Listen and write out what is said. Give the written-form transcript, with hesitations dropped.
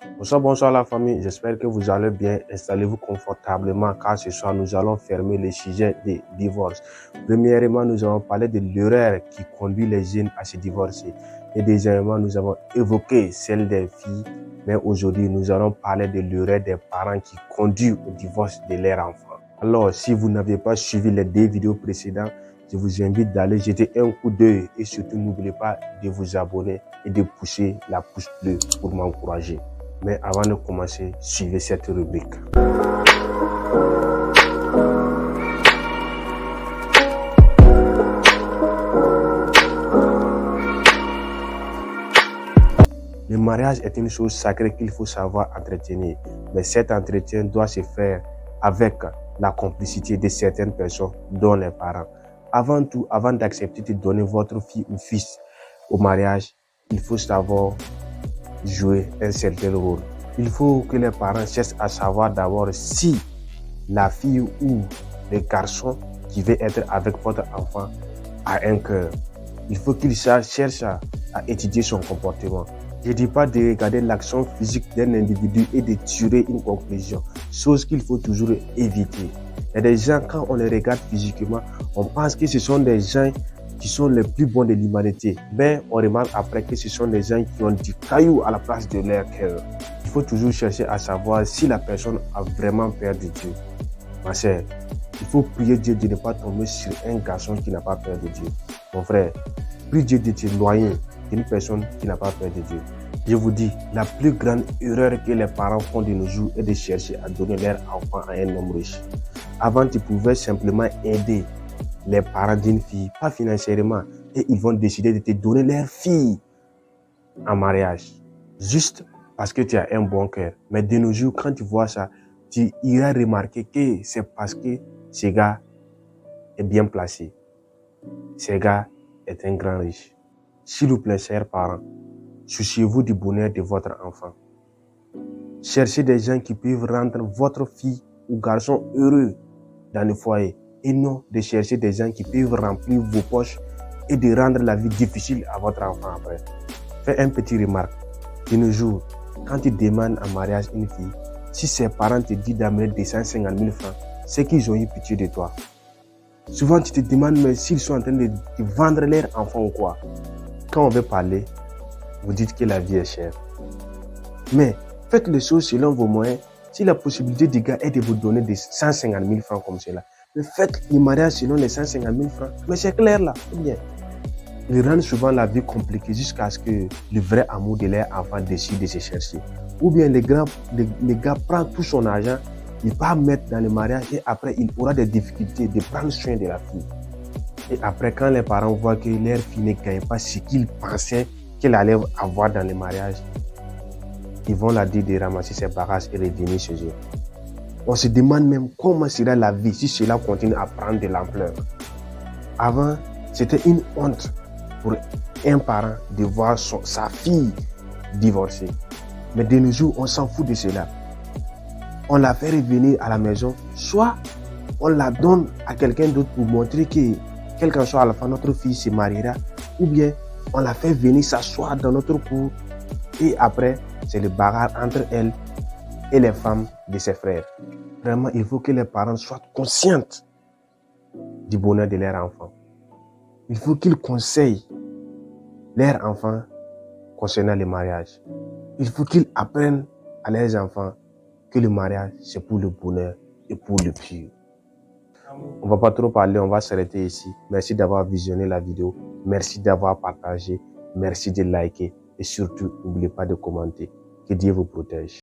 Bonsoir la famille, j'espère que vous allez bien. Installez-vous confortablement car ce soir nous allons fermer le sujet des divorces. Premièrement, nous allons parler de l'erreur qui conduit les jeunes à se divorcer. Et deuxièmement, nous avons évoqué celle des filles, mais aujourd'hui nous allons parler de l'erreur des parents qui conduit au divorce de leurs enfants. Alors, si vous n'avez pas suivi les 2 vidéos précédentes, je vous invite d'aller jeter un coup d'œil et surtout n'oubliez pas de vous abonner et de pousser la pouce bleue pour m'encourager. Mais avant de commencer, suivez cette rubrique. Le mariage est une chose sacrée qu'il faut savoir entretenir. Mais cet entretien doit se faire avec la complicité de certaines personnes, dont les parents. Avant tout, avant d'accepter de donner votre fille ou fils au mariage, il faut savoir jouer un certain rôle. Il faut que les parents cherchent à savoir d'abord si la fille ou le garçon qui veut être avec votre enfant a un cœur. Il faut qu'il cherche à étudier son comportement. Je ne dis pas de regarder l'action physique d'un individu et de tirer une conclusion, chose qu'il faut toujours éviter. Il y a des gens, quand on les regarde physiquement, on pense que ce sont des gens qui sont les plus bons de l'humanité. Mais on remarque après que ce sont des gens qui ont du caillou à la place de leur cœur. Il faut toujours chercher à savoir si la personne a vraiment peur de Dieu. Ma sœur, il faut prier Dieu de ne pas tomber sur un garçon qui n'a pas peur de Dieu. Mon frère, prie Dieu de t'éloigner d'une personne qui n'a pas peur de Dieu. Je vous dis, la plus grande erreur que les parents font de nos jours est de chercher à donner leur enfant à un homme riche. Avant, tu pouvais simplement aider les parents d'une fille, pas financièrement, et ils vont décider de te donner leur fille en mariage, juste parce que tu as un bon cœur. Mais de nos jours, quand tu vois ça, tu iras remarquer que c'est parce que ce gars est bien placé. Ce gars est un grand riche. S'il vous plaît, chers parents, souciez-vous du bonheur de votre enfant. Cherchez des gens qui peuvent rendre votre fille ou garçon heureux dans le foyer et non de chercher des gens qui peuvent remplir vos poches et de rendre la vie difficile à votre enfant après. Fais un petit remarque. De nos jours, quand tu demandes en mariage une fille, si ses parents te disent d'amener 250 000 francs, c'est qu'ils ont eu pitié de toi. Souvent, tu te demandes mais s'ils sont en train de vendre leur enfant ou quoi. Quand on veut parler, vous dites que la vie est chère. Mais faites les choses selon vos moyens. Si la possibilité du gars est de vous donner des 150 000 francs comme cela, mais faites le mariage selon les 150 000 francs. Mais c'est clair là, c'est bien. Ils rendent souvent la vie compliquée jusqu'à ce que le vrai amour de leur enfant décide de se chercher. Ou bien le gars prend tout son argent, il va mettre dans le mariage et après il aura des difficultés de prendre soin de la fille. Et après quand les parents voient que leur fille ne gagne pas ce qu'ils pensaient qu'elle allait avoir dans le mariage, ils vont la dire de ramasser ses bagages et revenir chez eux. On se demande même comment sera la vie si cela continue à prendre de l'ampleur. Avant, c'était une honte pour un parent de voir sa fille divorcée. Mais de nos jours, on s'en fout de cela. On la fait revenir à la maison, soit on la donne à quelqu'un d'autre pour montrer que, quel qu'en soit à la fin, notre fille se mariera, ou bien on la fait venir s'asseoir dans notre cour et après, c'est le bagarre entre elle et les femmes de ses frères. Vraiment, il faut que les parents soient conscients du bonheur de leur enfant. Il faut qu'ils conseillent leurs enfants concernant le mariage. Il faut qu'ils apprennent à leurs enfants que le mariage, c'est pour le bonheur et pour le pur. On ne va pas trop parler, on va s'arrêter ici. Merci d'avoir visionné la vidéo. Merci d'avoir partagé. Merci de liker. Et surtout, n'oubliez pas de commenter. Que Dieu vous protège.